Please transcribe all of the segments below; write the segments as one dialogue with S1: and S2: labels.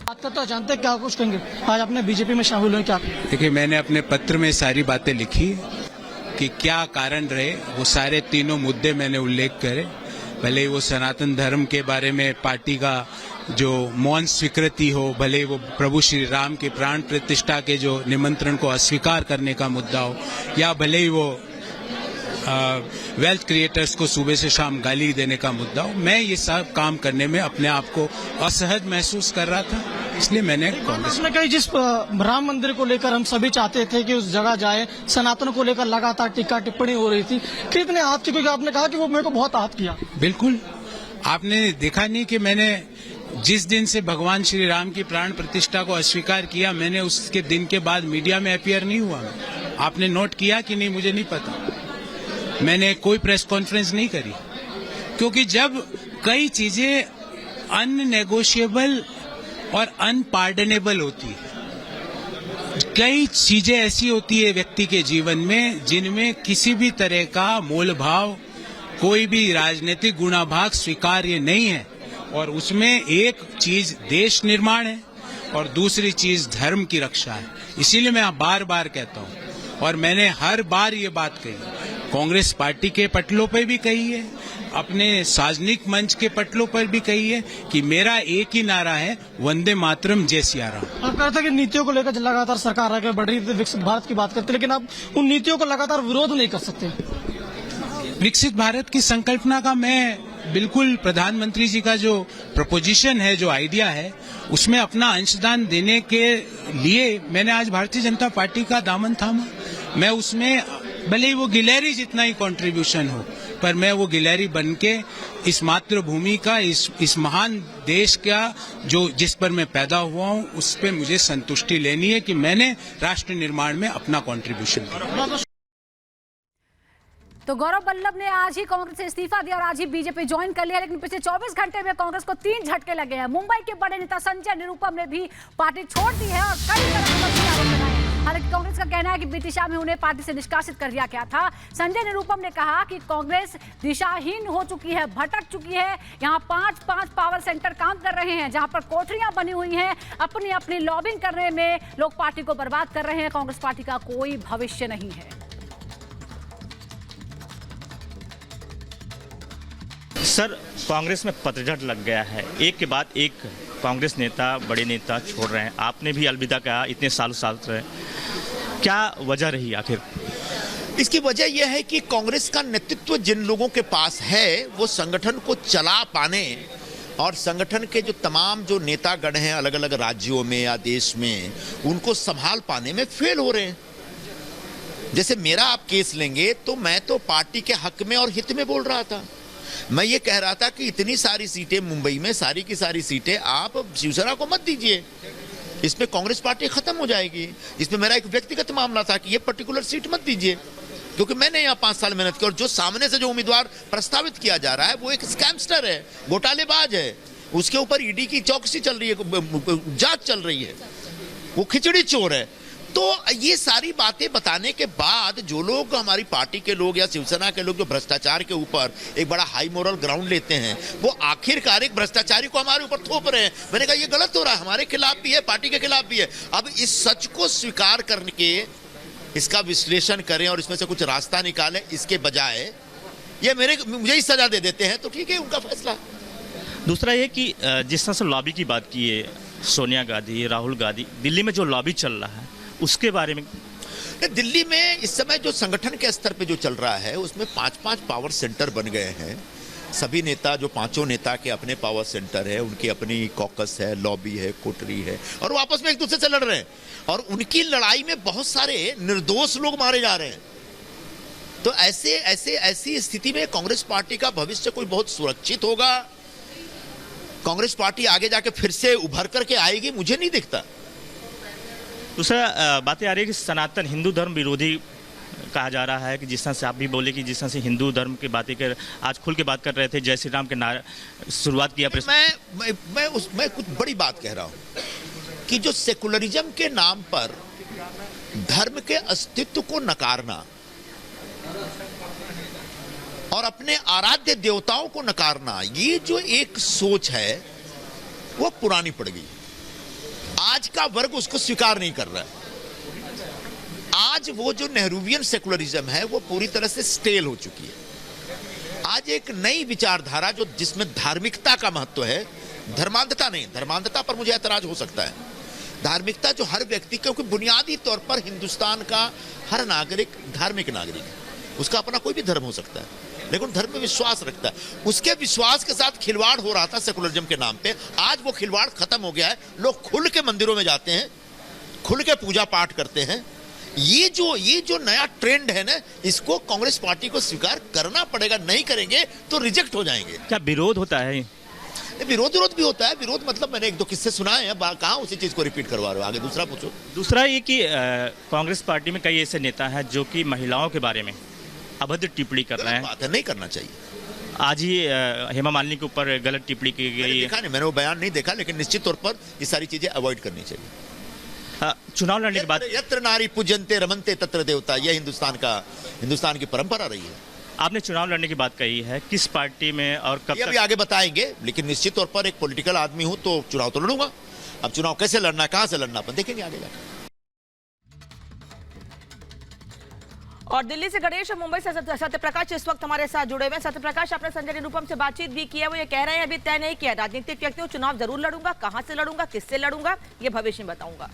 S1: बात करते जानते हैं क्या कुछ कहेंगे, आज आपने बीजेपी में शामिल हुए क्या?
S2: देखिए, मैंने अपने पत्र में सारी बातें लिखी कि क्या कारण रहे, वो सारे तीनों मुद्दे मैंने उल्लेख करे। भले ही वो सनातन धर्म के बारे में पार्टी का जो मौन स्वीकृति हो, भले ही वो प्रभु श्री राम के प्राण प्रतिष्ठा के जो निमंत्रण को अस्वीकार करने का मुद्दा हो, या भले ही वो वेल्थ क्रिएटर्स को सुबह से शाम गाली देने का मुद्दा हो, मैं ये सब काम करने में अपने आप को असहज महसूस कर रहा था, इसलिए मैंने कांग्रेस
S1: में कही जिस राम मंदिर को लेकर हम सभी चाहते थे कि उस जगह जाए, सनातन को लेकर लगातार टीका टिप्पणी हो रही थी, कितने आहत की, क्योंकि आपने कहा कि वो मेरे को बहुत आहत किया।
S2: बिल्कुल, आपने देखा नहीं कि मैंने जिस दिन से भगवान श्री राम की प्राण प्रतिष्ठा को अस्वीकार किया, मैंने उसके दिन के बाद मीडिया में अपीयर नहीं हुआ। आपने नोट किया कि नहीं मुझे नहीं पता। मैंने कोई प्रेस कॉन्फ्रेंस नहीं करी, क्योंकि जब कई चीजें अननेगोशिएबल और अनपार्डनेबल होती है, कई चीजें ऐसी होती है व्यक्ति के जीवन में जिनमें किसी भी तरह का मोल भाव, कोई भी राजनीतिक गुणाभाग स्वीकार्य नहीं है, और उसमें एक चीज देश निर्माण है और दूसरी चीज धर्म की रक्षा है। इसीलिए मैं बार बार कहता हूं, और मैंने हर बार ये बात कही, कांग्रेस पार्टी के पटलों पर भी कही है, अपने सार्वजनिक मंच के पटलों पर भी कही है कि मेरा एक ही नारा है, वंदे मातरम, जय सिया राम।
S1: आप कहते हैं कि नीतियों को लेकर लगातार सरकार आगे बढ़ रही थी, विकसित भारत की बात करते, लेकिन आप उन नीतियों को लगातार विरोध नहीं कर सकते।
S2: विकसित भारत की संकल्पना का मैं बिल्कुल, प्रधानमंत्री जी का जो प्रपोजिशन है, जो आइडिया है, उसमें अपना अंशदान देने के लिए मैंने आज भारतीय जनता पार्टी का दामन थामा। मैं उसमें भले ही वो गिलहरी जितना ही कंट्रीब्यूशन हो, पर मैं वो गिलहरी बन के इस मातृभूमि का, इस महान देश का जो जिस पर मैं पैदा हुआ हूं, उस पर मुझे संतुष्टि लेनी है कि मैंने राष्ट्र निर्माण में अपना कंट्रीब्यूशन दिया।
S3: तो गौरव वल्लभ ने आज ही कांग्रेस से इस्तीफा दिया और आज ही बीजेपी ज्वाइन कर लिया, लेकिन पिछले 24 घंटे में कांग्रेस को 3 झटके लगे हैं। मुंबई के बड़े नेता संजय निरुपम ने भी पार्टी छोड़ दी है और कई तरह के आरोप लगाए। हालांकि कांग्रेस का कहना है कि बीती शाम में उन्हें पार्टी से निष्कासित कर दिया गया था। संजय निरुपम ने कहा कि कांग्रेस दिशाहीन हो चुकी है, भटक चुकी है। यहाँ 5-5 पावर सेंटर काम कर रहे हैं, जहां पर कोठरियां बनी हुई हैं, अपनी अपनी लॉबिंग करने में लोग पार्टी को बर्बाद कर रहे हैं। कांग्रेस पार्टी का कोई भविष्य नहीं है।
S4: सर, कांग्रेस में पतझड़ लग गया है, एक के बाद एक कांग्रेस नेता, बड़े नेता छोड़ रहे हैं। आपने भी अलविदा कहा, इतने साल रहे, क्या वजह रही आखिर?
S5: इसकी वजह यह है कि कांग्रेस का नेतृत्व जिन लोगों के पास है, वो संगठन को चला पाने और संगठन के जो तमाम जो नेतागण हैं अलग अलग राज्यों में या देश में, उनको संभाल पाने में फेल हो रहे हैं। जैसे मेरा आप केस लेंगे तो मैं तो पार्टी के हक में और हित में बोल रहा था। मैं ये कह रहा था कि इतनी सारी सीटें मुंबई में, सारी की सारी सीटें आप शिवसेना को मत दीजिए, इसमें कांग्रेस पार्टी खत्म हो जाएगी। इसमें मेरा एक व्यक्तिगत मामला था कि ये पर्टिकुलर सीट मत दीजिए, क्योंकि मैंने यहाँ 5 साल मेहनत की और जो सामने से जो उम्मीदवार प्रस्तावित किया जा रहा है वो एक स्कैमस्टर है, घोटालेबाज है, उसके ऊपर ईडी की चौकसी चल रही है, जांच चल रही है, वो खिचड़ी चोर है। तो ये सारी बातें बताने के बाद जो लोग, हमारी पार्टी के लोग या शिवसेना के लोग, जो भ्रष्टाचार के ऊपर एक बड़ा हाई मोरल ग्राउंड लेते हैं, वो आखिरकार एक भ्रष्टाचारी को हमारे ऊपर थोप रहे हैं। मैंने कहा ये गलत हो रहा है, हमारे खिलाफ भी है, पार्टी के खिलाफ भी है। अब इस सच को स्वीकार करके इसका विश्लेषण करें और इसमें से कुछ रास्ता निकालें, इसके बजाय ये मुझे ही सजा दे देते हैं, तो ठीक है, उनका फैसला।
S4: दूसरा ये कि जिस तरह से लॉबी की बात की है, सोनिया गांधी, राहुल गांधी, दिल्ली में जो लॉबी चल रहा है उसके बारे में?
S5: दिल्ली में इस समय जो संगठन के स्तर पे जो चल रहा है, उसमें 5-5 पावर सेंटर बन गए हैं। सभी नेता, जो 5 नेता के अपने पावर सेंटर है, उनकी अपनी कॉकस है, लॉबी है, कोठरी है, और वो आपस में एक दूसरे से लड़ रहे हैं, और उनकी लड़ाई में बहुत सारे निर्दोष लोग मारे जा रहे हैं। तो ऐसी स्थिति में कांग्रेस पार्टी का भविष्य कोई बहुत सुरक्षित होगा? कांग्रेस पार्टी आगे जाके फिर से उभर करके आएगी, मुझे नहीं दिखता।
S4: दूसरा बातें आ रही है कि सनातन हिंदू धर्म विरोधी कहा जा रहा है, कि जिस तरह से आप भी बोले कि जिस तरह से हिंदू धर्म की बातें कर, आज खुल के बात कर रहे थे, जय श्री राम के नारे शुरुआत किया।
S5: मैं कुछ बड़ी बात कह रहा हूं कि जो सेकुलरिज्म के नाम पर धर्म के अस्तित्व को नकारना और अपने आराध्य देवताओं को नकारना, ये जो एक सोच है वो पुरानी पड़ गई। आज का वर्ग उसको स्वीकार नहीं कर रहा है। आज वो जो नेहरूवियन सेकुलरिज्म है वो पूरी तरह से स्टेल हो चुकी है। आज एक नई विचारधारा जो जिसमें धार्मिकता का महत्व है, धर्मांधता नहीं, धर्मांधता पर मुझे ऐतराज हो सकता है, धार्मिकता जो हर व्यक्ति, क्योंकि बुनियादी तौर पर हिंदुस्तान का हर नागरिक धार्मिक नागरिक है, उसका अपना कोई भी धर्म हो सकता है लेकिन धर्म में विश्वास रखता है। उसके विश्वास के साथ खिलवाड़ हो रहा था सेकुलरिज्म के नाम पे, आज वो खिलवाड़ खत्म हो गया है। लोग खुल के मंदिरों में जाते हैं, खुल के पूजा पाठ करते हैं। ये जो नया ट्रेंड है ना, इसको कांग्रेस पार्टी को स्वीकार करना पड़ेगा। नहीं करेंगे तो रिजेक्ट हो जाएंगे।
S4: क्या विरोध होता है?
S5: विरोध भी होता है। विरोध मतलब मैंने एक दो किस्से सुनाए हैं, कहाँ उसी चीज को रिपीट करवा रहे हो। आगे दूसरा पूछो।
S4: दूसरा ये कि कांग्रेस पार्टी में कई ऐसे नेता हैं जो कि महिलाओं के बारे में अभद्र टिप्पणी कर रहे हैं।
S5: बात है, नहीं करना चाहिए।
S4: आज ही हेमा मालिनी के ऊपर गलत टिप्पणी की गई।
S5: देखा नहीं, मैंने वो बयान नहीं देखा, लेकिन निश्चित तौर पर ये सारी चीजें अवॉइड करनी चाहिए।
S4: चुनाव लड़ने के बाद
S5: यत्र नारी पूजन्ते रमन्ते तत्र देवता, यह हिंदुस्तान की परंपरा रही है।
S4: आपने चुनाव लड़ने की बात कही है, किस पार्टी में और कब
S5: ये अभी आगे बताएंगे, लेकिन निश्चित तौर पर एक पॉलिटिकल आदमी हूं तो चुनाव तो लड़ूंगा। अब चुनाव कैसे लड़ना, कहां से लड़ना, अपन देखेंगे आगे जाकर।
S6: और दिल्ली से गणेश और मुंबई से सत्यप्रकाश इस वक्त हमारे साथ जुड़े हुए हैं। सत्यप्रकाश, आपने संजय निरुपम से बातचीत भी की है, वो ये कह रहे हैं अभी तय नहीं किया, राजनीतिक व्यक्ति हूं, चुनाव जरूर लड़ूंगा, कहां से लड़ूंगा, किससे लड़ूंगा, ये भविष्य में बताऊंगा।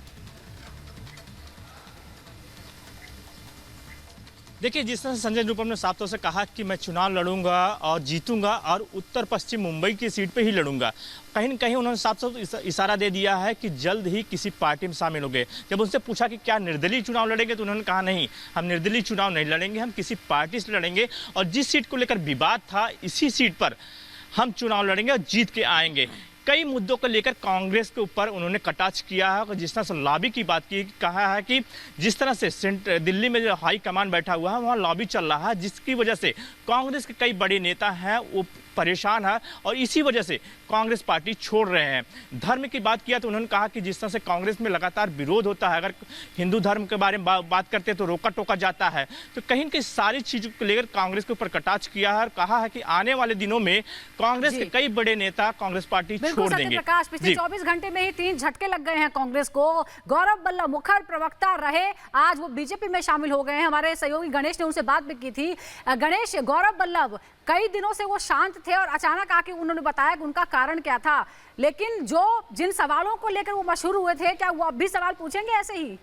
S7: देखिए, जिस तरह से संजय निरुपम ने साफ तौर से कहा कि मैं चुनाव लड़ूंगा और जीतूंगा और उत्तर पश्चिम मुंबई की सीट पे ही लड़ूंगा, कहीं न कहीं उन्होंने साफ साफ इशारा दे दिया है कि जल्द ही किसी पार्टी में शामिल होंगे। जब उनसे पूछा कि क्या निर्दलीय चुनाव लड़ेंगे तो उन्होंने कहा नहीं, हम निर्दलीय चुनाव नहीं लड़ेंगे, हम किसी पार्टी से लड़ेंगे और जिस सीट को लेकर विवाद था इसी सीट पर हम चुनाव लड़ेंगे और जीत के आएंगे। कई मुद्दों को लेकर कांग्रेस के ऊपर उन्होंने कटाक्ष किया है और जिस तरह से लॉबी की बात की, कहा है कि जिस तरह से दिल्ली में जो हाई कमान बैठा हुआ है वहाँ लॉबी चल रहा है, जिसकी वजह से कांग्रेस के कई बड़े नेता हैं वो परेशान है और इसी वजह से कांग्रेस पार्टी छोड़ रहे हैं। धर्म की बात किया तो उन्होंने कहा कि जिस तरह से कांग्रेस में लगातार विरोध होता है, अगर हिंदू धर्म के बारे में बात करते हैं तो रोका टोका जाता है, तो कहीं की सारी चीजों को लेकर कांग्रेस के ऊपर कटाक्ष किया है और कहा है कि आने वाले दिनों में कांग्रेस के कई बड़े नेता कांग्रेस पार्टी छोड़ देंगे।
S3: प्रकाश, पिछले 24 घंटे में ही 3 झटके लग गए हैं कांग्रेस को। गौरव बल्लभ मुखर प्रवक्ता रहे, आज वो बीजेपी में शामिल हो गए हैं। हमारे सहयोगी गणेश ने उनसे बात भी की थी। गणेश, गौरव बल्लभ कई दिनों से वो शांत थे और अचानक आके उन्होंने बताया कि उनका कारण क्या था, लेकिन जिन सवालों को लेकर वो मशहूर हुए थे, क्या वो अब भी सवाल पूछेंगे ऐसे ही?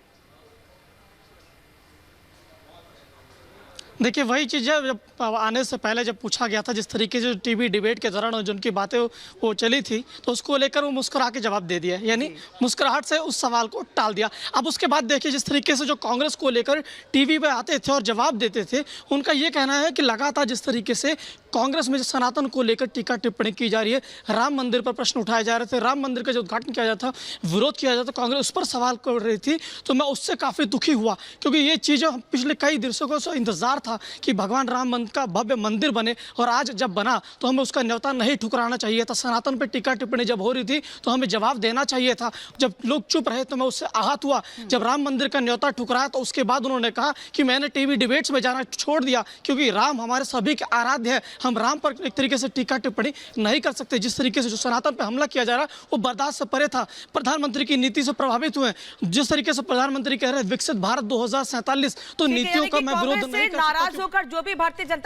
S1: देखिए, वही चीज़ है, जब आने से पहले जब पूछा गया था, जिस तरीके से टीवी डिबेट के दौरान जिनकी बातें वो चली थी, तो उसको लेकर वो मुस्कुरा के जवाब दे दिया, यानी मुस्कुराहट से उस सवाल को टाल दिया। अब उसके बाद देखिए, जिस तरीके से जो कांग्रेस को लेकर टीवी पे आते थे और जवाब देते थे, उनका ये कहना है कि लगातार जिस तरीके से कांग्रेस में सनातन को लेकर टीका टिप्पणी की जा रही है, राम मंदिर पर प्रश्न उठाए जा रहे थे, राम मंदिर का जो उद्घाटन किया जाता, विरोध किया जाता, कांग्रेस उस पर सवाल कर रही थी, तो मैं उससे काफ़ी दुखी हुआ, क्योंकि ये चीज़ें पिछले कई दिवसों को इंतजार था कि भगवान राम का भव्य मंदिर बने, और आज जब बना तो हमें उसका न्योता नहीं ठुकराना चाहिए था। सनातन पर टीका टिप्पणी जब हो रही थी तो हमें जवाब देना चाहिए था। जब लोग चुप रहे तो मैं उससे आहत हुआ। जब राम मंदिर का न्योता ठुकराया तो उसके बाद उन्होंने कहा कि मैंने टीवी डिबेट्स में जाना छोड़ दिया, क्योंकि राम हमारे सभी के आराध्य है, हम राम पर एक तरीके से टीका टिप्पणी नहीं कर सकते। जिस तरीके से जो सनातन पर हमला किया जा रहा है वो बर्दाश्त से परे था। प्रधानमंत्री की नीति से प्रभावित हुए, जिस तरीके से प्रधानमंत्री कह रहे हैं विकसित भारत 2047, तो नीतियों का मैं विरोध नहीं कर सकता।
S6: नाराज होकर जो भी भारतीय जनता